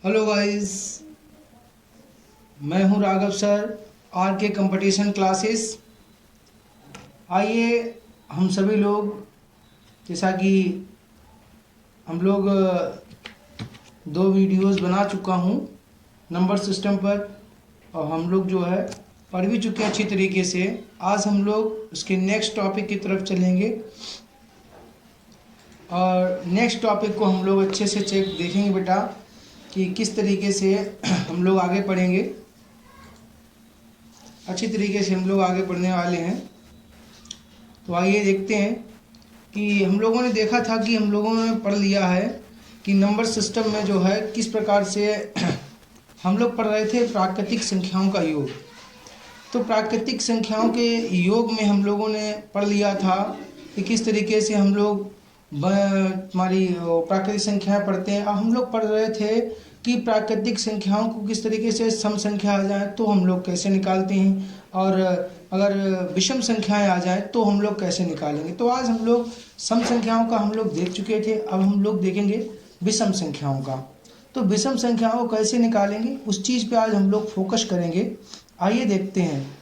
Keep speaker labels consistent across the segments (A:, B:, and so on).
A: Hello guys, मैं हूं Raghav sir, are के कंपटीशन क्लासेस। आइए हम सभी लोग, जैसा कि हम लोग दो वीडियोस बना चुका हूं नंबर सिस्टम पर, और हम लोग जो है पढ़ भी चुके हैं अच्छी तरीके से। आज हम लोग उसके नेक्स्ट टॉपिक की तरफ चलेंगे और नेक्स्ट टॉपिक को हम लोग अच्छे से चेक देखेंगे बेटा कि किस तरीके से हम लोग आगे पढ़ेंगे। अच्छी तरीके से हम लोग आगे बढ़ने वाले हैं। तो आइए देखते हैं कि हम लोगों ने देखा था कि हम लोगों ने पढ़ लिया है कि नंबर सिस्टम में जो है किस प्रकार से हम लोग पढ़ रहे थे प्राकृतिक संख्याओं का योग। तो प्राकृतिक संख्याओं के योग में हम लोगों ने पढ़ लिया था कि किस तरीके से हम लोग हमारी प्राकृतिक संख्याएं पढ़ते हैं। अब हम लोग पढ़ रहे थे कि प्राकृतिक संख्याओं को किस तरीके से सम संख्या आ जाए तो हम लोग कैसे निकालते हैं, और अगर विषम संख्याएं आ जाए तो हम लोग कैसे निकालेंगे। तो आज हम लोग सम संख्याओं का हम लोग देख चुके थे, अब हम लोग देखेंगे विषम संख्याओं का। तो विषम संख्याओं को कैसे निकालेंगे उस चीज़ पे आज हम लोग फोकस करेंगे। आइए देखते हैं।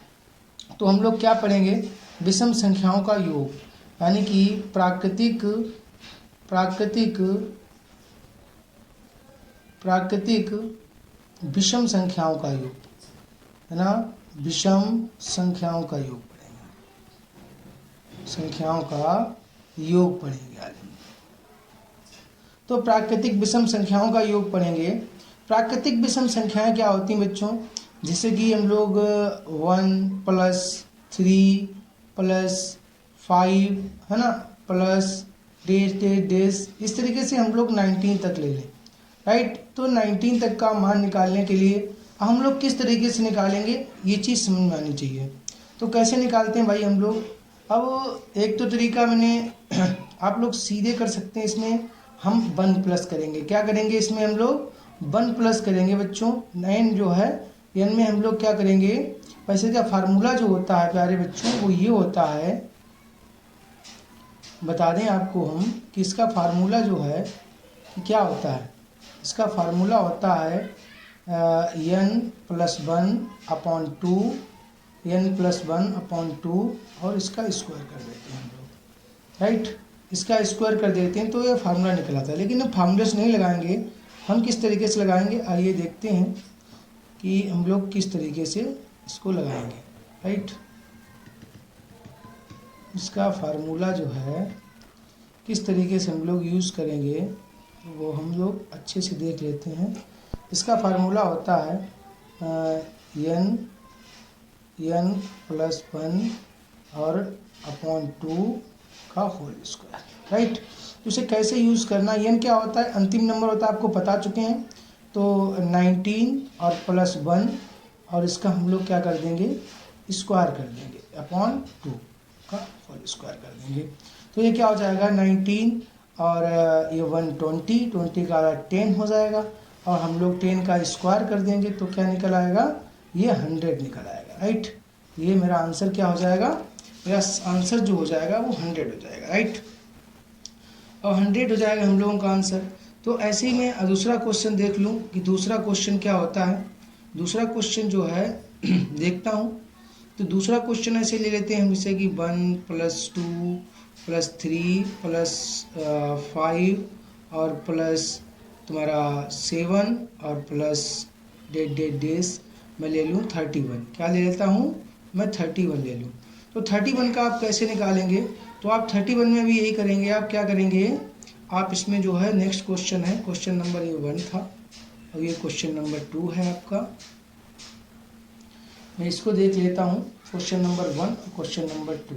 A: तो हम लोग क्या पढ़ेंगे, विषम संख्याओं का योग, यानी कि प्राकृतिक विषम संख्याओं का योग, है ना। विषम संख्याओं का योग पढ़ेंगे, संख्याओं का योग पढ़ेंगे आज। तो प्राकृतिक विषम संख्याओं का योग पढ़ेंगे। प्राकृतिक विषम संख्याएं क्या होती हैं बच्चों, जैसे कि हम लोग 1 + 3 + 5, है ना, प्लस डेज, इस तरीके से हम लोग 19 तक ले लें, राइट। तो 19 तक का मान निकालने के लिए हम लोग किस तरीके से निकालेंगे ये चीज़ समझ में आनी चाहिए। तो कैसे निकालते हैं भाई हम लोग। अब एक तो तरीका मैंने आप लोग सीधे कर सकते हैं, इसमें हम 1+ करेंगे। क्या करेंगे इसमें हम लोग 1+ करेंगे बच्चों। 9 जो है n में हम लोग क्या करेंगे, वैसे का फार्मूला जो होता है प्यारे बच्चों वो ये होता है, बता दें आपको हम कि इसका फार्मूला जो है क्या होता है। इसका फार्मूला होता है n+1/2, n+1/2, और इसका स्क्वायर कर देते हैं हम लोग, राइट। इसका स्क्वायर कर देते हैं तो ये फार्मूला निकल आता है। लेकिन हम फार्मूला से नहीं लगाएंगे, हम किस तरीके से लगाएंगे आइए देखते हैं कि हम लोग किस तरीके से इसको लगाएंगे, राइट। इसका फार्मूला जो है किस तरीके से हम लोग यूज़ करेंगे वो हम लोग अच्छे से देख लेते हैं। इसका फार्मूला होता है n+1 और /2 का होल स्क्वायर, राइट। तो इसे कैसे यूज़ करना, n क्या होता है, अंतिम नंबर होता है, आपको बता चुके हैं। तो 19 और +1 और इसका हम लोग क्या कर देंगे, स्क्वायर कर देंगे, /2 का होल स्क्वायर कर देंगे। तो ये क्या हो जाएगा 19 और ये 120, 20 का 10 हो जाएगा, और हम लोग 10 का स्क्वायर कर देंगे तो क्या निकल आएगा, ये 100 निकल आएगा, राइट। ये मेरा आंसर क्या हो जाएगा, मेरा आंसर जो हो जाएगा वो 100 हो जाएगा, राइट। और 100 हो जाएगा हम लोगों का आंसर। तो ऐसे ही मैं दूसरा क्वेश्चन देख लूँ कि दूसरा क्वेश्चन क्या होता है। दूसरा क्वेश्चन जो है देखता हूँ। तो दूसरा क्वेश्चन ऐसे ले लेते हैं हम, जैसे कि 1 + 2 + 3 + 5 और प्लस तुम्हारा 7 और प्लस डेज मैं ले लूँ 31। क्या ले लेता हूँ मैं, 31 ले लूँ। तो 31 का आप कैसे निकालेंगे, तो आप 31 में भी यही करेंगे। आप क्या करेंगे, आप इसमें जो है नेक्स्ट क्वेश्चन है, क्वेश्चन नंबर ये 1 था और ये क्वेश्चन नंबर 2 है आपका। मैं इसको देख लेता हूँ, क्वेश्चन नंबर 1 और क्वेश्चन नंबर 2,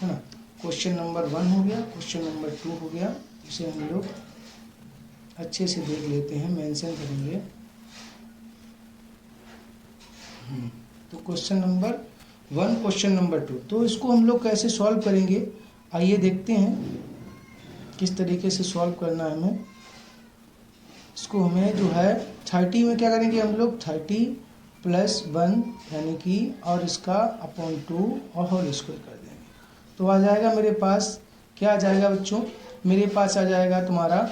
A: है ना। क्वेश्चन नंबर 1 हो गया, क्वेश्चन नंबर 2 हो गया। इसे हम लोग अच्छे से देख लेते हैं, मेंशन करेंगे। तो क्वेश्चन नंबर 1, क्वेश्चन नंबर 2, तो इसको हम लोग कैसे सॉल्व करेंगे आइए देखते हैं किस तरीके से सॉल्व करना है हमें। इसको हमें जो है 30 में क्या करेंगे हम लोग, 30 + 1 यानी कि, और इसका /2 और होल स्क्वायर कर देंगे। तो आ जाएगा मेरे पास, क्या आ जाएगा बच्चों, मेरे पास आ जाएगा तुम्हारा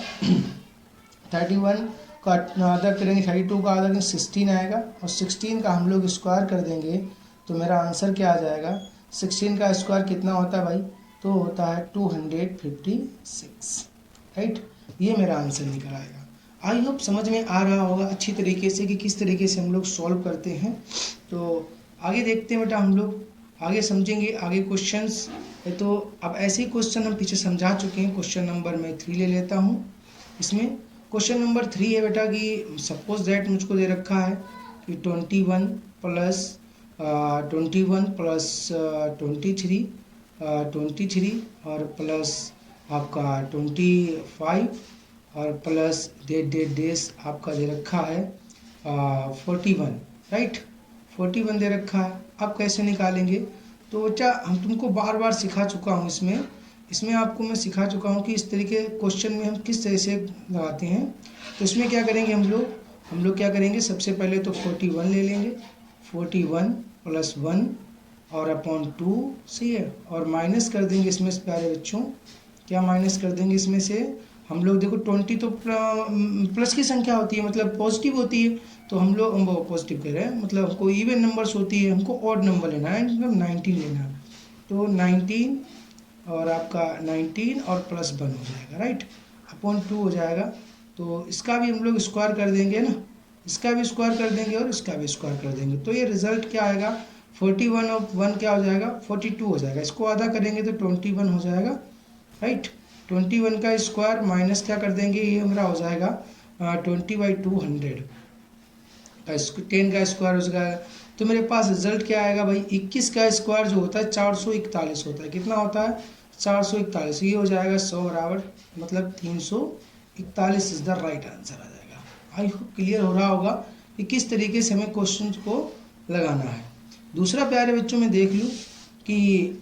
A: 31 का आधा करेंगे, 32 का आधा करेंगे 16 आएगा, और 16 का हम लोग स्क्वायर कर देंगे तो मेरा आंसर क्या आ जाएगा। 16 का स्क्वायर कितना होता है भाई, तो होता है 256, राइट। ये मेरा आंसर निकल आएगा। आई होप समझ में आ रहा होगा अच्छी तरीके से कि किस तरीके से हम लोग सॉल्व करते हैं। तो आगे देखते हैं बेटा, हम लोग आगे समझेंगे आगे क्वेश्चंस। तो अब ऐसे ही क्वेश्चन हम पीछे समझा चुके हैं। क्वेश्चन नंबर मैं 3 ले लेता हूँ। इसमें क्वेश्चन नंबर 3 है बेटा कि सपोज दैट मुझको दे रखा है कि 21 प्लस 23 और प्लस आपका 25 और प्लस डेज आपका दे रखा है 41, राइट। 41 दे रखा है। आप कैसे निकालेंगे, तो बच्चा हम तुमको बार बार सिखा चुका हूँ। इसमें आपको मैं सिखा चुका हूँ कि इस तरीके क्वेश्चन में हम किस तरह से लगाते हैं। तो इसमें क्या करेंगे हम लोग क्या करेंगे, सबसे पहले तो 41 ले लेंगे, 41 प्लस 1 और अपॉन 2, सही है, और माइनस कर देंगे इसमें से प्यारे बच्चों। क्या माइनस कर देंगे इसमें से हम लोग, देखो 20 तो प्लस की संख्या होती है, मतलब पॉजिटिव होती है, तो हम लोग वो पॉजिटिव कह रहे हैं, मतलब हमको इवन नंबर्स होती है, हमको ऑड नंबर लेना है, मतलब 19 लेना है। तो 19 और आपका 19 और प्लस 1 हो जाएगा, राइट, अपॉन 2 हो जाएगा। तो इसका भी हम लोग स्क्वायर कर देंगे ना, इसका भी स्क्वायर कर देंगे और इसका भी स्क्वायर कर देंगे, तो ये रिजल्ट क्या आएगा, 41 और 1 क्या हो जाएगा, 42 हो जाएगा। इसको आधा करेंगे तो 21 हो जाएगा, राइट। 21 का स्क्वायर माइनस क्या कर देंगे, ये हमारा हो जाएगा 20/200 का 10 का स्क्वायर हो जाएगा। तो मेरे पास रिजल्ट क्या आएगा भाई, 21 का स्क्वायर जो होता है 441 होता है। कितना होता है, 441। ये हो जाएगा 100 बराबर, मतलब 341 इज द राइट आंसर आ जाएगा। आई होप क्लियर हो रहा होगा कि किस तरीके से हमें क्वेश्चन को लगाना है। दूसरा प्यारे बच्चों में देख लूँ कि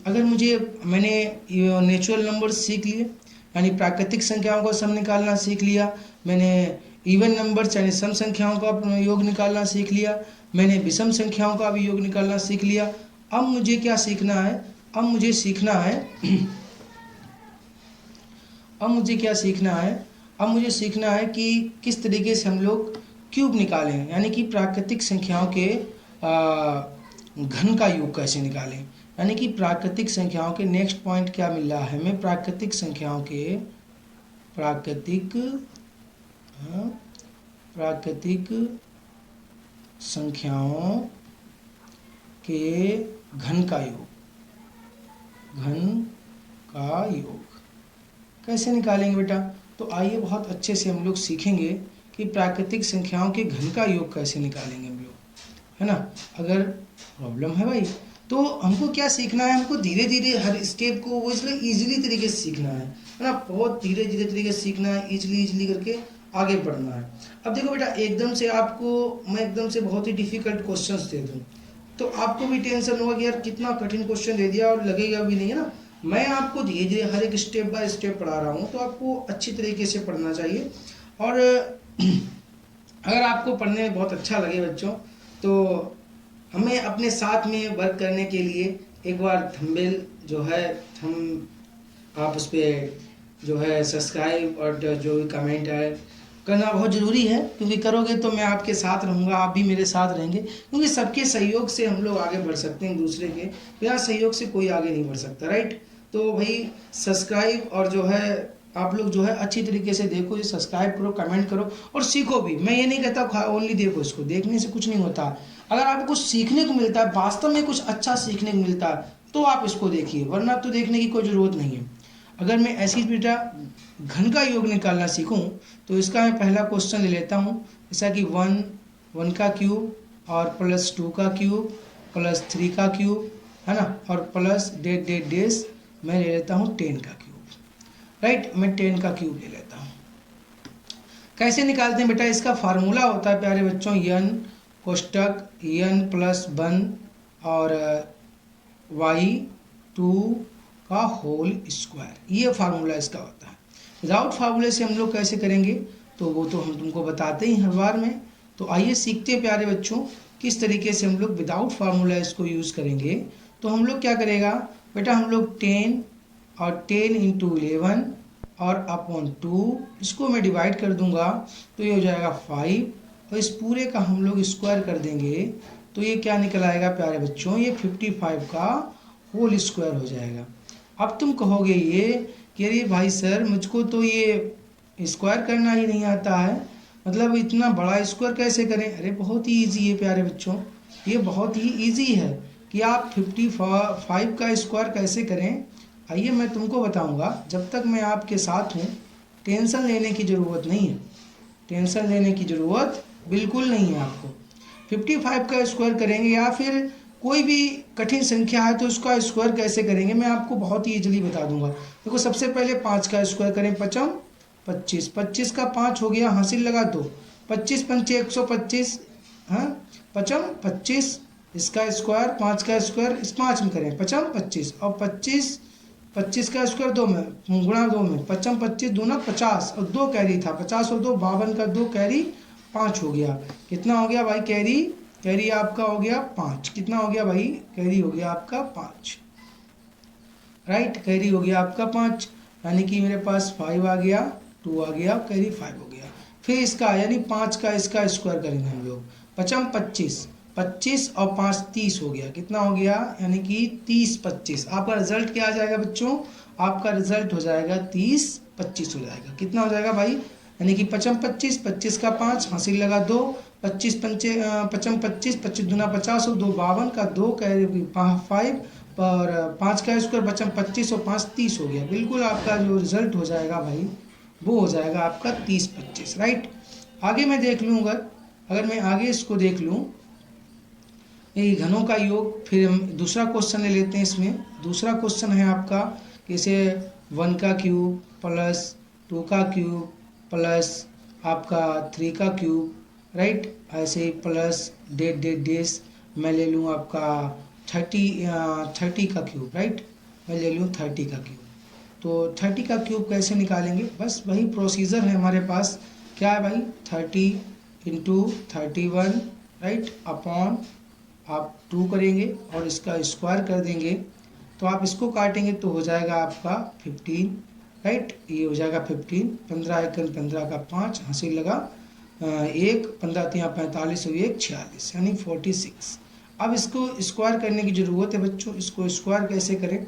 A: अगर मैंने नेचुरल नंबर सीख लिए, यानी प्राकृतिक संख्याओं का सम निकालना सीख लिया, मैंने इवन नंबर्स यानी सम संख्याओं का योग निकालना सीख लिया, मैंने विषम संख्याओं का भी योग निकालना सीख लिया। अब मुझे क्या सीखना है, अब मुझे सीखना है कि किस तरीके से हम लोग क्यूब निकालें, यानी कि प्राकृतिक संख्याओं के घन का योग कैसे निकालें। यानी कि प्राकृतिक संख्याओं के नेक्स्ट पॉइंट क्या मिल रहा है हमें, प्राकृतिक संख्याओं के घन का योग कैसे निकालेंगे बेटा। तो आइए बहुत अच्छे से हम लोग सीखेंगे कि प्राकृतिक संख्याओं के घन का योग कैसे निकालेंगे हम लोग, है ना। अगर प्रॉब्लम है भाई, तो हमको क्या सीखना है, हमको धीरे धीरे हर स्टेप को वो इसलिए ईजिली तरीके से सीखना है ना, बहुत धीरे धीरे तरीके से सीखना है, ईजिली करके आगे बढ़ना है। अब देखो बेटा, एकदम से आपको मैं एकदम से बहुत ही डिफिकल्ट क्वेश्चंस दे दूं तो आपको भी टेंशन होगा कि यार कितना कठिन क्वेश्चन दे दिया, और लगेगा भी नहीं, है ना। मैं आपको धीरे धीरे हर एक स्टेप बाय स्टेप पढ़ा रहा हूँ, तो आपको अच्छी तरीके से पढ़ना चाहिए। और अगर आपको पढ़ने में बहुत अच्छा लगे बच्चों, तो हमें अपने साथ में वर्क करने के लिए एक बार थंबनेल जो है आप उस पर जो है सब्सक्राइब और जो भी कमेंट है करना बहुत ज़रूरी है, क्योंकि करोगे तो मैं आपके साथ रहूँगा, आप भी मेरे साथ रहेंगे, क्योंकि सबके सहयोग से हम लोग आगे बढ़ सकते हैं। दूसरे के बिना सहयोग से कोई आगे नहीं बढ़ सकता, राइट। तो भाई सब्सक्राइब और जो है आप लोग जो है अच्छी तरीके से देखो, ये सब्सक्राइब करो, कमेंट करो और सीखो भी। मैं ये नहीं कहता ओनली देखो, इसको देखने से कुछ नहीं होता। अगर आपको कुछ सीखने को मिलता है, वास्तव में कुछ अच्छा सीखने को मिलता है, तो आप इसको देखिए, वरना तो देखने की कोई ज़रूरत नहीं है। अगर मैं ऐसी बेटा घन का योग निकालना सीखूं, तो इसका मैं पहला क्वेश्चन ले लेता हूं, जैसा कि 1 का क्यूब और प्लस 2 का क्यूब प्लस 3 का क्यूब, है ना, और प्लस डेज मैं ले लेता हूं 10 का क्यूब, राइट। मैं 10 का क्यूब ले लेता हूं। कैसे निकालते हैं बेटा, इसका फार्मूला होता है प्यारे बच्चों, n कोष्टक n प्लस 1 और y2 का होल स्क्वायर, ये फार्मूला इसका होता है। विदाउट फार्मूले से हम लोग कैसे करेंगे, तो वो तो हम तुमको बताते ही हर बार में। तो आइए सीखते हैं प्यारे बच्चों, किस तरीके से हम लोग विदाउट फार्मूला इसको यूज़ करेंगे। तो हम लोग क्या करेगा बेटा, हम लोग 10 और 10 × 11 और अपॉन 2, इसको मैं डिवाइड कर दूंगा तो ये हो जाएगा 5, और इस पूरे का हम लोग स्क्वायर कर देंगे तो ये क्या निकल आएगा प्यारे बच्चों, ये 55 का होल स्क्वायर हो जाएगा। अब तुम कहोगे ये कि अरे भाई सर मुझको तो ये स्क्वायर करना ही नहीं आता है, मतलब इतना बड़ा स्क्वायर कैसे करें। अरे बहुत ही ईजी है प्यारे बच्चों, ये बहुत ही ईजी है कि आप 55 का स्क्वायर कैसे करें। आइए मैं तुमको बताऊंगा, जब तक मैं आपके साथ हूँ टेंशन लेने की ज़रूरत नहीं है, टेंशन लेने की ज़रूरत बिल्कुल नहीं है आपको। 55 का स्क्वायर करेंगे या फिर कोई भी कठिन संख्या है तो उसका स्क्वायर कैसे करेंगे मैं आपको बहुत ही इजीली बता दूंगा। देखो सबसे पहले 5 का स्क्वायर करें, पचम 25, 25 का 5 हो गया, हासिल लगा 2, 25 पंचे 125, हाँ पचम 25, इसका स्क्वायर 5 का स्क्वायर इस 5 में करें, पचम 25, और 25 का स्क्वायर 2 में गुणा 2 में, पचम 25 दूना 50, और 2 कैरी था, 50 और 2 52 का 2 कैरी 5 हो गया। कितना हो गया भाई कैरी, कैरी आपका हो गया 5, कितना हो गया भाई कैरी हो गया आपका 5, राइट, कैरी हो गया आपका 5, यानी कि मेरे पास 5 आ गया, 2 आ गया, कैरी 5 हो गया। फिर इसका यानी 5 का इसका स्क्वायर करेंगे हम लोग, पचम 25, 25 और 5 30 हो गया, कितना हो गया यानी कि 30 25। आपका रिजल्ट क्या आ जाएगा बच्चों, आपका रिजल्ट हो जाएगा 30 25 हो जाएगा। कितना हो जाएगा भाई, यानी कि पचम 25, 25 का 5 हासिल लगा 2, 25 पंचे पचम 25, 25 दूना 50 और 2 52 का 2 कैरी 5 और 5 का स्क्वायर बचम 25 और 5 30 हो गया। बिल्कुल आपका जो रिजल्ट हो जाएगा भाई वो हो जाएगा आपका 30 25, राइट। आगे मैं देख लूँ, अगर मैं आगे इसको देख लूँ ये घनों का योग, फिर हम दूसरा क्वेश्चन ले लेते हैं। इसमें दूसरा क्वेश्चन है आपका जैसे 1 का क्यूब प्लस 2 का क्यूब प्लस आपका 3 का क्यूब, राइट, ऐसे ही प्लस डेस मैं ले लूँ आपका 30 का क्यूब, राइट, मैं ले लूँ 30 का क्यूब। तो 30 का क्यूब कैसे निकालेंगे, बस वही प्रोसीजर है हमारे पास। क्या है भाई 30 इंटू 31, राइट, अपॉन आप 2 करेंगे और इसका स्क्वायर कर देंगे तो आप इसको काटेंगे तो हो जाएगा आपका 15, राइट, ये हो जाएगा 15, 15 एकन 15 का 5 हासिल लगा 1, 15 3 45 और 1 46 यानी 46। अब इसको स्क्वायर करने की ज़रूरत है बच्चों, इसको स्क्वायर कैसे करें।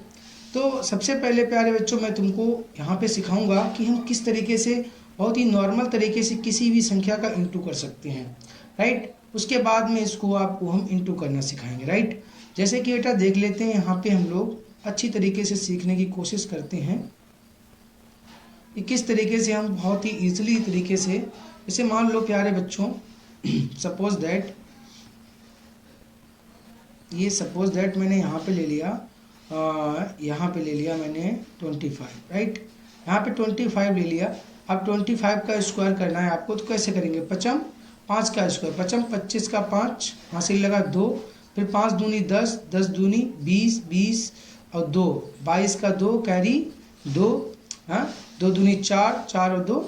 A: तो सबसे पहले प्यारे बच्चों मैं तुमको यहाँ पे सिखाऊंगा कि हम किस तरीके से बहुत ही नॉर्मल तरीके से किसी भी संख्या का इंटू कर सकते हैं, राइट। उसके बाद में इसको आपको हम इंटू करना सिखाएंगे, राइट। जैसे कि बेटा देख लेते हैं, यहाँ पे हम लोग अच्छी तरीके से सीखने की कोशिश करते हैं कि किस तरीके से हम बहुत ही ईजिली तरीके से, जैसे मान लो प्यारे बच्चों सपोज दैट मैंने यहाँ पे ले लिया, यहाँ पे ले लिया मैंने 25, राइट, यहाँ पे 25 ले लिया। अब 25 का स्क्वायर करना है आपको, तो कैसे करेंगे, पचम 5 का स्क्वायर, पचम 25 का 5 हासिल लगा 2, फिर 5 दूनी 10, 10 दूनी 20, 20 और 2 22 का 2 कैरी 2, हाँ 2 दूनी 4, 4 और 2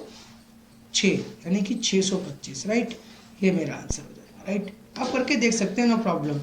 A: 6 यानी कि 625, राइट, ये मेरा आंसर हो जाएगा, राइट। आप करके देख सकते हैं, नो प्रॉब्लम।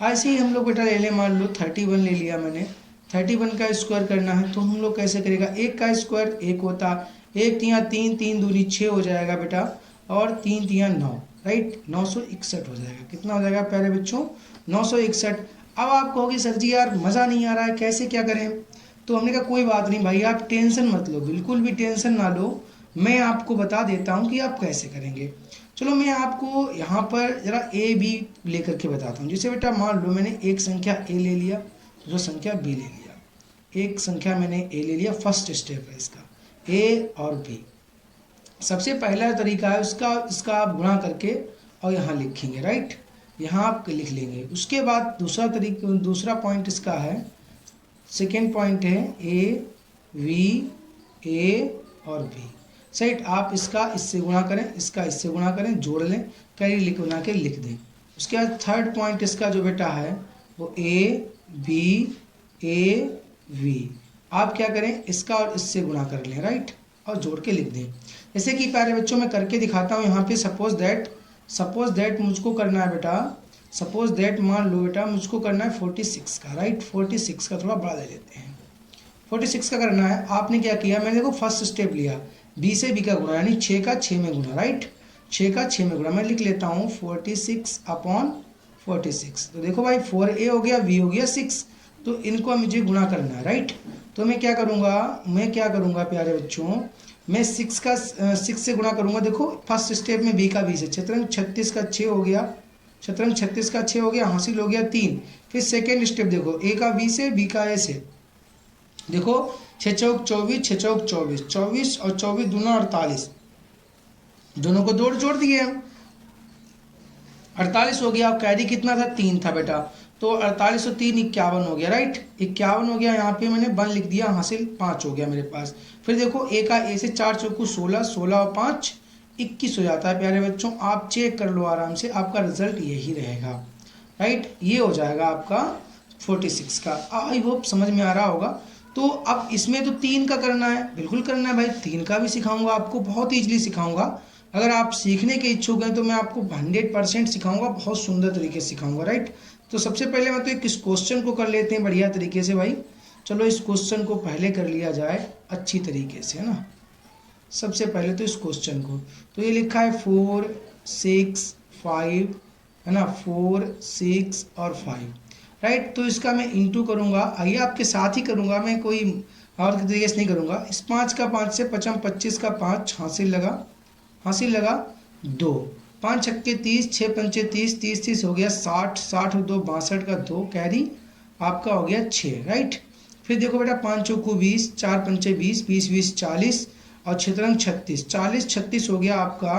A: ऐसे ही हम लोग बेटा ले लें, मान लो 31 ले लिया मैंने, 31 का स्क्वायर करना है तो हम लोग कैसे करेगा, 1 का स्क्वायर 1 होता, 1 तिया 3, 3 दूनी 6 हो जाएगा बेटा, और 3 तिया 9, राइट, 961 हो जाएगा। कितना हो जाएगा प्यारे बच्चों, 961। अब आप कहोगे सर जी यार मज़ा नहीं आ रहा है, कैसे क्या करें। तो हमने कहा कोई बात नहीं भाई, आप टेंशन मत लो, बिल्कुल भी टेंशन ना लो, मैं आपको बता देता हूँ कि आप कैसे करेंगे। चलो मैं आपको यहाँ पर ज़रा ए बी लेकर के बताता हूँ। जैसे बेटा मान लो मैंने एक संख्या ए ले लिया, दूसरा संख्या बी ले लिया, एक संख्या मैंने ए ले लिया, फर्स्ट स्टेप है इसका ए और बी। सबसे पहला तरीका है उसका, इसका आप गुणा करके और यहाँ लिखेंगे, राइट, यहाँ आप लिख लेंगे। उसके बाद दूसरा तरीका, दूसरा पॉइंट इसका है, सेकेंड पॉइंट है ए और बी, सेट आप इसका इससे गुणा करें, इसका इससे गुणा करें, जोड़ लें, कैरी बना के लिख दें। उसके बाद थर्ड पॉइंट इसका जो बेटा है वो ए वी, आप क्या करें इसका और इससे गुणा कर लें, राइट, और जोड़ के लिख दें। जैसे कि प्यारे बच्चों मैं करके दिखाता हूँ यहाँ पे। सपोज दैट मुझको करना है बेटा, मान लो बेटा मुझको करना है 46 का, राइट, 46 का थोड़ा बड़ा ले लेते हैं, 46 का करना है। आपने क्या किया, मैंने देखो फर्स्ट स्टेप लिया, बी से बी का गुणा, यानी 6 का 6 में गुणा, राइट, 6 का 6 में गुणा। मैं लिख लेता हूँ 46 अपॉन 46। तो देखो भाई 4a हो गया, v हो गया 6, तो इनको मुझे गुणा करना है, राइट। तो मैं क्या करूँगा प्यारे बच्चों, मैं 6 से गुणा करूँगा। देखो फर्स्ट स्टेप में b का b से, शतरंज 36 का 6 हो गया, शतरंज 36 का 6 हो गया, हासिल हो गया 3। फिर सेकेंड स्टेप देखो, a का b से, b का a से, देखो 6 चौक 24, 6 चौक 24, 24 और 24 दूना 48, दोनों को जोड़ दिए हम, 48 हो गया। कैरी कितना था, 3 था बेटा, तो 48 और 3 51 हो गया, राइट, 51 हो गया। यहाँ पे मैंने 1 लिख दिया, हासिल 5 हो गया मेरे पास। फिर देखो ए का ए से 4 चौकू 16, 16 और 5 21 हो जाता है प्यारे बच्चों। आप चेक कर लो आराम से, आपका रिजल्ट यही रहेगा, राइट, ये हो जाएगा आपका 46 का। आई होप समझ में आ रहा होगा। तो अब इसमें तो 3 का करना है, बिल्कुल करना है भाई, 3 का भी सिखाऊंगा आपको, बहुत ईजिली सिखाऊंगा। अगर आप सीखने के इच्छुक हैं तो मैं आपको 100% सिखाऊंगा, बहुत सुंदर तरीके से सिखाऊंगा, राइट। तो सबसे पहले मैं तो इस क्वेश्चन को कर लेते हैं बढ़िया तरीके से भाई। चलो इस क्वेश्चन को पहले कर लिया जाए अच्छी तरीके से, है ना। सबसे पहले तो इस क्वेश्चन को, तो ये लिखा है 4 6 5, है ना, 4 6 और 5, राइट। तो इसका मैं इंटू करूँगा, आइए आपके साथ ही करूँगा मैं, कोई और तरीके से नहीं करूँगा। इस 5 का 5 से 55, 25 का 5, हासिल लगा 2, 5 छक्के 30, 6 पंचे 30, 30 30 हो गया 60, 60 और 2 62 का 2, कैरी आपका हो गया 6, राइट। फिर देखो बेटा 5 चौकू 20, 4 पंचे 20, 20 20 40 और छतरंग 36, 40 36 हो गया आपका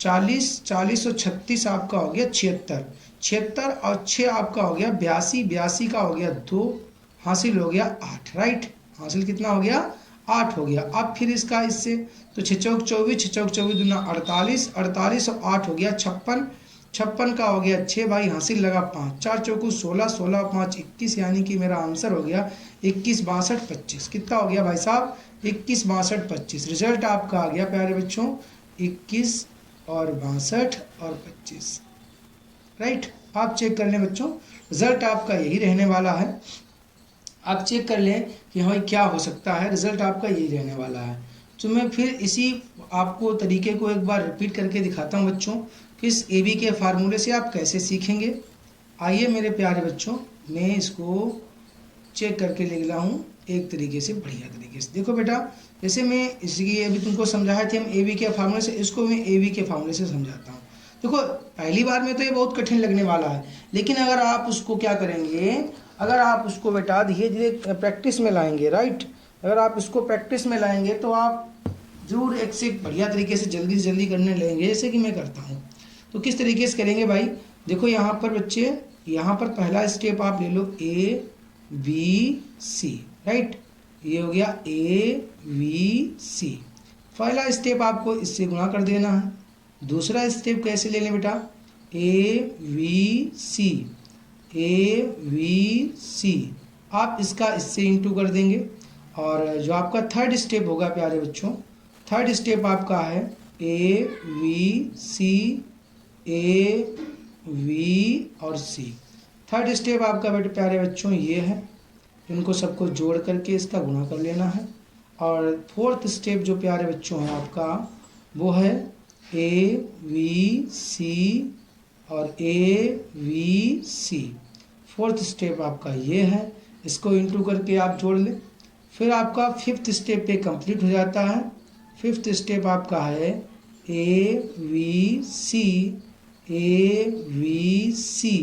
A: 40, 40 और 36 आपका हो गया 76, 76 और 6 आपका हो गया 82, 82 का हो गया 2, हासिल हो गया 8, राइट, हासिल कितना हो गया 8 हो गया। अब फिर इसका इससे, तो 6 चौक 24, 6 चौक 24 दूना 48, 48 और 8 हो गया 56, 56 का हो गया 6 भाई, हासिल लगा 5, 4 चौकू 16, 16 और 5 21, यानी कि मेरा आंसर हो गया 21 62 25। कितना हो गया भाई साहब, 21 62 25। रिजल्ट आपका आ गया प्यारे बच्चों 21 और 62 और 25, राइट। आप चेक कर लें बच्चों, रिजल्ट आपका यही रहने वाला है। आप चेक कर लें कि भाई क्या हो सकता है, रिजल्ट आपका यही रहने वाला है। तो मैं फिर इसी आपको तरीके को एक बार रिपीट करके दिखाता हूँ बच्चों कि इस ए बी के फार्मूले से आप कैसे सीखेंगे। आइए मेरे प्यारे बच्चों, मैं इसको चेक करके लिख रहा हूँ एक तरीके से, बढ़िया तरीके से। देखो बेटा, जैसे मैं इसकी अभी तुमको समझाया थी हम ए बी के फार्मूले से, इसको मैं ए बी के फार्मूले से समझाता हूँ। देखो पहली बार में तो ये बहुत कठिन लगने वाला है, लेकिन अगर आप उसको क्या करेंगे, अगर आप उसको बेटा धीरे धीरे प्रैक्टिस में लाएंगे, राइट, अगर आप इसको प्रैक्टिस में लाएंगे तो आप जरूर एक से बढ़िया तरीके से जल्दी करने लगेंगे, जैसे कि मैं करता हूँ। तो किस तरीके से करेंगे भाई, देखो यहाँ पर बच्चे, यहाँ पर पहला स्टेप आप ले लो ए बी सी, राइट, ये हो गया ए बी सी। पहला स्टेप आपको इससे गुणा कर देना है। दूसरा स्टेप कैसे ले लें बेटा, ए वी सी, ए वी सी, आप इसका इससे इंटू कर देंगे। और जो आपका थर्ड स्टेप होगा प्यारे बच्चों, थर्ड स्टेप आपका है ए वी सी, ए वी और सी। थर्ड स्टेप आपका बेटे प्यारे बच्चों ये है, इनको सबको जोड़ करके इसका गुणा कर लेना है। और फोर्थ स्टेप जो प्यारे बच्चों है आपका, वो है ए वी सी और A V C. Fourth step आपका ये है, इसको इंटू करके आप जोड़ लें। फिर आपका फिफ्थ स्टेप पे कंप्लीट हो जाता है। फिफ्थ स्टेप आपका है ए वी सी, ए वी सी,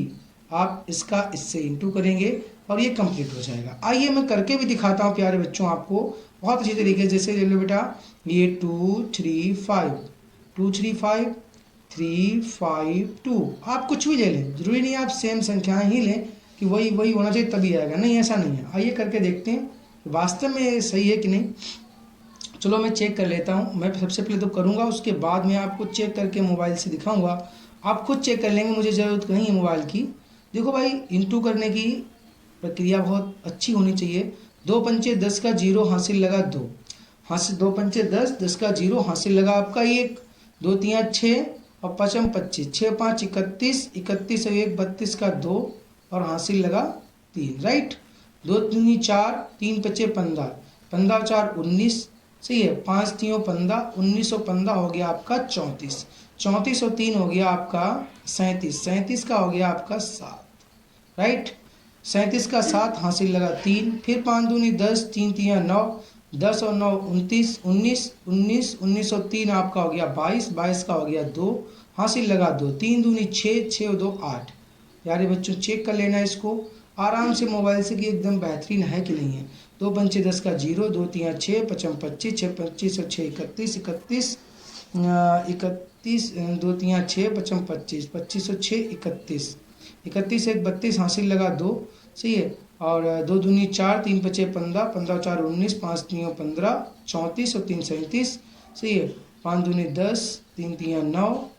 A: आप इसका इससे इंटू करेंगे और ये कंप्लीट हो जाएगा। आइए मैं करके भी दिखाता हूँ प्यारे बच्चों आपको बहुत अच्छी तरीके से। जैसे ले लो बेटा, ये 2 3 5, 2 3 5, 3 5 2, आप कुछ भी ले लें, जरूरी नहीं आप सेम संख्याएं ही लें कि वही वही होना चाहिए तभी आएगा, नहीं ऐसा नहीं है। आइए करके देखते हैं वास्तव में सही है कि नहीं। चलो मैं चेक कर लेता हूँ, मैं सबसे पहले तो करूँगा, उसके बाद मैं आपको चेक करके मोबाइल से दिखाऊंगा, आप खुद चेक कर लेंगे, मुझे ज़रूरत नहीं है मोबाइल की। देखो भाई, इंटू करने की प्रक्रिया बहुत अच्छी होनी चाहिए। 2 पंचे 10 का 0, हासिल लगा 2, हासिल 2 पंचे 10, 10 का 0, हासिल लगा आपका 1, 2 3 6 और 5 25, 6 5 31, 31 और 1 32 का 2 और हासिल लगा 3, राइट। 2 दूनी 4, 3 पचे 15, 15 4 19, सही है, 5 3 15, 19 और 15 हो गया आपका 34, 34 और 3 हो गया आपका 37, 37 का हो गया आपका 7, राइट। 37 का 7 हासिल लगा 3, फिर 5 दूनी 10, 3 3 9, 10 और 9 29, 19 19, 19 और 3 आपका हो गया 22, 22 का हो गया 2, हासिल लगा 2, 3 दूनी 6, 6 और 2 8। यार बच्चों चेक कर लेना इसको आराम से मोबाइल से कि एकदम बेहतरीन है कि नहीं है। 2 पंचे 10 का 0, 2 3 6, 5 25, 6 25 और 6 31, 31 31, 2 3 6, 5 25, 25 और 6 31, 31 1 32 हासिल लगा 2, सही है। और 2 दूनी 4, 3 पचे 15, 15 4 19, 5 3 15, 34 और 3 37, सही है। 5 दूनी 10, 3 3 9,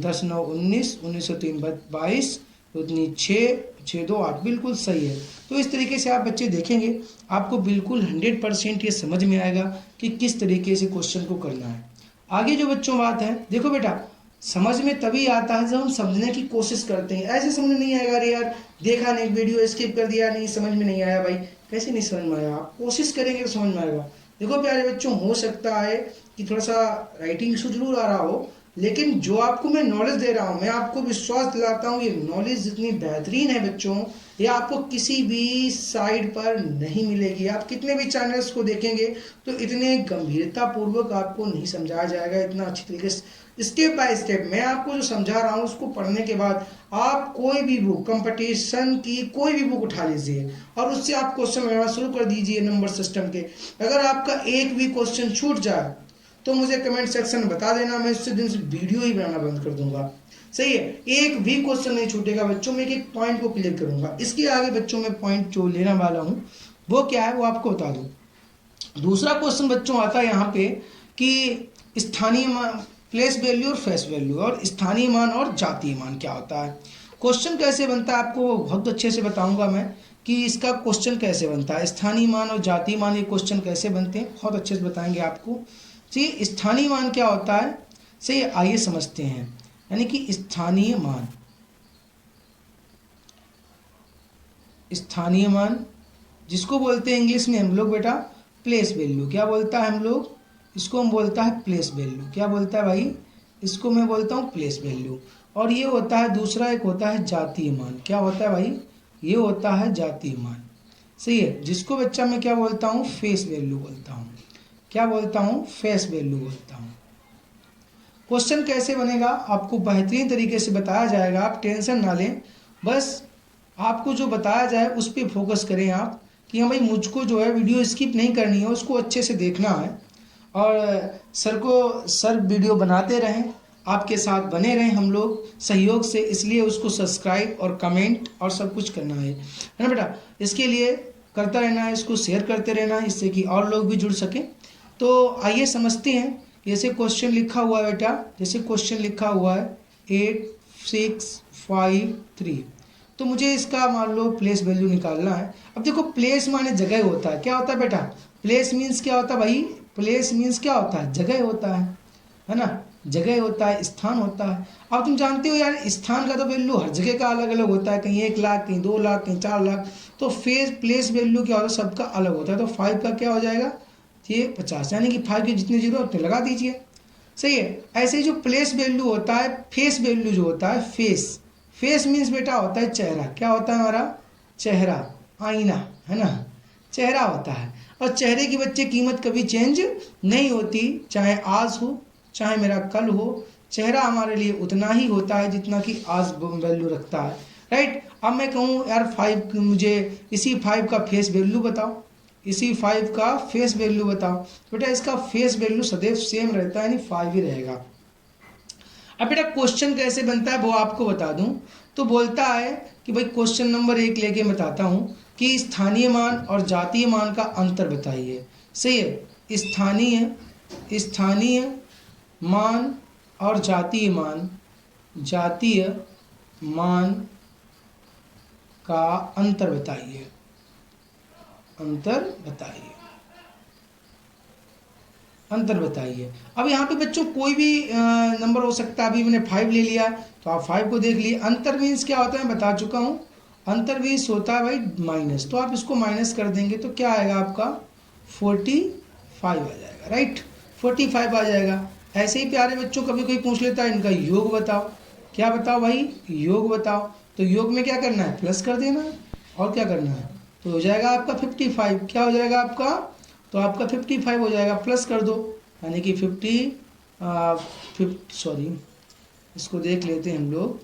A: 10 9 19, 19 और 3 22, 2 दूनी 6, 6 2 8, बिल्कुल सही है। तो इस तरीके से आप बच्चे देखेंगे आपको बिल्कुल 100% ये समझ में आएगा कि किस तरीके से क्वेश्चन को करना है। आगे जो बच्चों बात है, देखो बेटा समझ में तभी आता है जब हम समझने की कोशिश करते हैं। ऐसे समझ नहीं आएगा, अरे यार देखा नहीं, वीडियो स्किप कर दिया, नहीं समझ में नहीं आया, भाई कैसे नहीं समझ में आया, आप कोशिश करेंगे तो समझ में आएगा। देखो प्यारे बच्चों, हो सकता है कि थोड़ा सा राइटिंग इशू जरूर आ रहा हो, लेकिन जो आपको मैं नॉलेज दे रहा हूँ, मैं आपको विश्वास दिलाता हूँ ये नॉलेज जितनी बेहतरीन है बच्चों, ये आपको किसी भी साइड पर नहीं मिलेगी। आप कितने भी चैनल्स को देखेंगे तो इतने गंभीरता पूर्वक आपको नहीं समझाया जाएगा, इतना अच्छी तरीके से स्टेप बाय स्टेप मैं आपको जो समझा रहा हूँ उसको पढ़ने के बाद आप कोई भी बुक, कंपटीशन की कोई भी बुक उठा लीजिए और उससे आप क्वेश्चन बनाना शुरू कर दीजिए नंबर सिस्टम के। अगर आपका एक भी क्वेश्चन छूट जाए तो मुझे कमेंट सेक्शन में बता देना, मैं उससे दिन से वीडियो ही बनाना बंद कर दूंगा, सही है। एक भी क्वेश्चन नहीं छूटेगा बच्चों, मैं एक पॉइंट को क्लियर करूंगा। इसके आगे बच्चों में पॉइंट जो लेने वाला हूं वो क्या है वो आपको बता दूं। दूसरा क्वेश्चन बच्चों आता है यहाँ पे कि स्थानीय मान, प्लेस वैल्यू और फेस वैल्यू, और स्थानीय मान और जातीय मान क्या होता है। क्वेश्चन कैसे बनता है आपको बहुत अच्छे से बताऊंगा मैं कि इसका क्वेश्चन कैसे बनता है, स्थानीय मान और जातीय मान ये क्वेश्चन कैसे बनते हैं बहुत अच्छे से बताएंगे आपको। जी स्थानीय मान क्या होता है, सही, आइए समझते हैं। यानी कि स्थानीय मान, स्थानीय मान जिसको बोलते हैं इंग्लिश में हम लोग बेटा प्लेस वैल्यू, क्या बोलता है हम लोग, इसको हम बोलता है प्लेस वैल्यू। क्या बोलता है भाई, इसको मैं बोलता हूँ प्लेस वैल्यू। और ये होता है दूसरा, एक होता है जातीय मान। क्या होता है भाई, ये होता है जातीय मान, सही है, जिसको बच्चा मैं क्या बोलता हूँ फेस वैल्यू बोलता हूँ। क्या बोलता हूँ, फेस वैल्यू बोलता हूँ। क्वेश्चन कैसे बनेगा आपको बेहतरीन तरीके से बताया जाएगा, आप टेंशन ना लें, बस आपको जो बताया जाए उस पर फोकस करें आप कि हाँ भाई मुझको जो है वीडियो स्किप नहीं करनी है, उसको अच्छे से देखना है और सर वीडियो बनाते रहें, आपके साथ बने रहें हम लोग सहयोग से, इसलिए उसको सब्सक्राइब और कमेंट और सब कुछ करना है ना बेटा। इसके लिए करता रहना है, इसको शेयर करते रहना है, इससे कि और लोग भी जुड़ सकें। तो आइए समझते हैं। जैसे क्वेश्चन लिखा हुआ है बेटा, जैसे क्वेश्चन लिखा हुआ है 8 6 5 3, तो मुझे इसका मान लो प्लेस वैल्यू निकालना है। अब देखो प्लेस माने जगह होता है, क्या होता है बेटा, प्लेस मीन्स क्या होता है भाई, प्लेस मीन्स क्या होता है, जगह होता है ना, जगह होता है, स्थान होता है। अब तुम जानते हो यार स्थान का तो वैल्यू हर जगह का अलग अलग होता है, कहीं 1 लाख, कहीं 2 लाख, कहीं 4 लाख। तो प्लेस वैल्यू क्या होता है, सबका अलग होता है। तो 5 का क्या हो जाएगा, ये 50, यानी कि 5 की जितनी जीरो उतने लगा दीजिए, सही है। ऐसे ही जो प्लेस वैल्यू होता है, फेस वैल्यू जो होता है, फेस मीन्स बेटा होता है चेहरा। क्या होता है हमारा, चेहरा, आईना, है ना, चेहरा होता है। और चेहरे की बच्चे कीमत कभी चेंज नहीं होती, चाहे आज हो चाहे मेरा कल हो, चेहरा हमारे लिए उतना ही होता है जितना कि आज वैल्यू रखता है, राइट। अब मैं कहूँ यार 5, मुझे इसी 5 का फेस वैल्यू बताओ, इसी 5 का फेस वैल्यू बताओ, बेटा इसका फेस वैल्यू सदैव सेम रहता है, यानी 5 ही रहेगा। अब बेटा क्वेश्चन कैसे बनता है वो आपको बता दूं। तो बोलता है कि भाई क्वेश्चन नंबर 1 लेके बताता हूं कि स्थानीय मान और जातीय मान का अंतर बताइए, सही है। स्थानीय मान और जातीय मान का अंतर बताइए, अंतर बताइए। अब यहाँ पे बच्चों कोई भी नंबर हो सकता है, अभी मैंने 5 ले लिया तो आप 5 को देख लिए। अंतर मीन्स क्या होता है बता चुका हूँ, अंतर्वेश होता है भाई माइनस, तो आप इसको माइनस कर देंगे तो क्या आएगा आपका 45 आ जाएगा, राइट। 45 आ जाएगा। ऐसे ही प्यारे बच्चों कभी कोई पूछ लेता है इनका योग बताओ, क्या बताओ भाई, योग बताओ, तो योग में क्या करना है, प्लस कर देना है, और क्या करना है, तो हो जाएगा आपका 55। क्या हो जाएगा आपका, तो आपका 55 हो जाएगा, प्लस कर दो, यानी कि 50 सॉरी इसको देख लेते हैं हम लोग,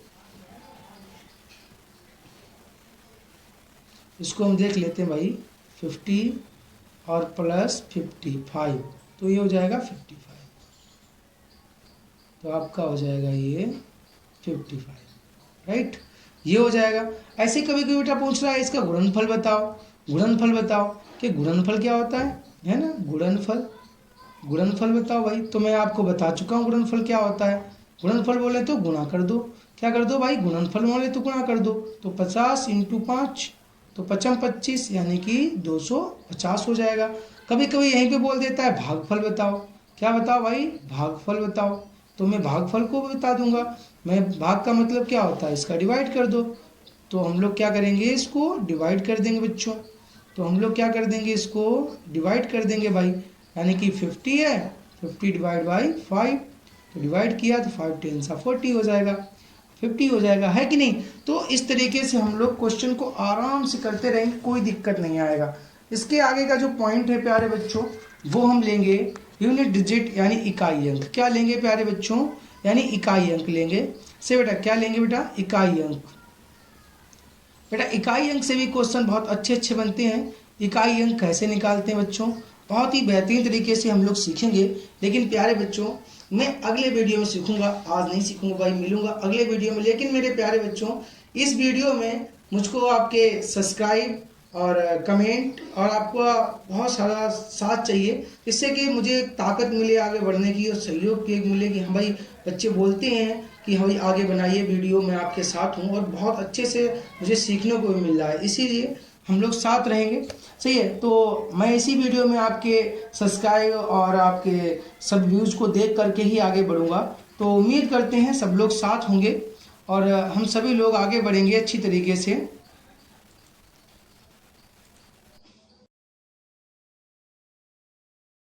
A: इसको हम देख लेते हैं भाई, 50 और प्लस 55, तो ये हो जाएगा 55, तो आपका हो जाएगा ये 55, राइट, ये हो जाएगा। ऐसे कभी कभी बेटा पूछ रहा है इसका गुणनफल बताओ, गुणनफल बताओ, कि गुणनफल क्या होता है ना, गुणनफल, गुणनफल बताओ भाई, तो मैं आपको बता चुका हूँ गुणनफल क्या होता है। गुणनफल बोले तो गुणा कर दो, क्या कर दो भाई, गुणनफल बोले तो गुणा कर दो, तो 50 × 5, तो 55 25 यानी कि 250 हो जाएगा। कभी कभी यहीं पे बोल देता है भागफल बताओ, क्या बताओ भाई, भागफल बताओ, तो मैं भागफल को बता दूंगा। मैं भाग का मतलब क्या होता है, इसका डिवाइड कर दो, तो हम लोग क्या करेंगे, इसको डिवाइड कर देंगे बच्चों, तो हम लोग क्या कर देंगे, इसको डिवाइड कर देंगे भाई, यानी कि 50 है, 50 डिवाइड बाई 5, तो डिवाइड किया तो 5 10 40 हो जाएगा, 50 हो जाएगा, है कि नहीं। तो इस तरीके से हम लोग क्वेश्चन को आराम से करते रहेंगे, कोई दिक्कत नहीं आएगा। इसके आगे का जो पॉइंट है प्यारे बच्चों, वो हम लेंगे यूनिट डिजिट यानी इकाई अंक। क्या लेंगे प्यारे बच्चों, यानी इकाई अंक लेंगे। से बेटा क्या लेंगे बेटा, इकाई अंक। बेटा इकाई अंक से भी क्वेश्चन बहुत अच्छे अच्छे बनते हैं। इकाई अंक कैसे निकालते हैं बच्चों, बहुत ही बेहतरीन तरीके से हम लोग सीखेंगे। लेकिन प्यारे बच्चों मैं अगले वीडियो में सीखूंगा, आज नहीं सीखूंगा भाई, मिलूंगा अगले वीडियो में। लेकिन मेरे प्यारे बच्चों इस वीडियो में मुझको आपके सब्सक्राइब और कमेंट और आपका बहुत सारा साथ चाहिए, इससे कि मुझे ताकत मिले आगे बढ़ने की और सहयोग की मिले कि हम भाई बच्चे बोलते हैं कि भाई आगे बनाइए वीडियो, मैं आपके साथ हूँ और बहुत अच्छे से मुझे सीखने को भी मिल रहा है, इसीलिए हम लोग साथ रहेंगे, सही है। तो मैं इसी वीडियो में आपके सब्सक्राइब और आपके सब व्यूज़ को देख करके ही आगे बढ़ूँगा। तो उम्मीद करते हैं सब लोग साथ होंगे और हम सभी लोग आगे बढ़ेंगे अच्छी तरीके से।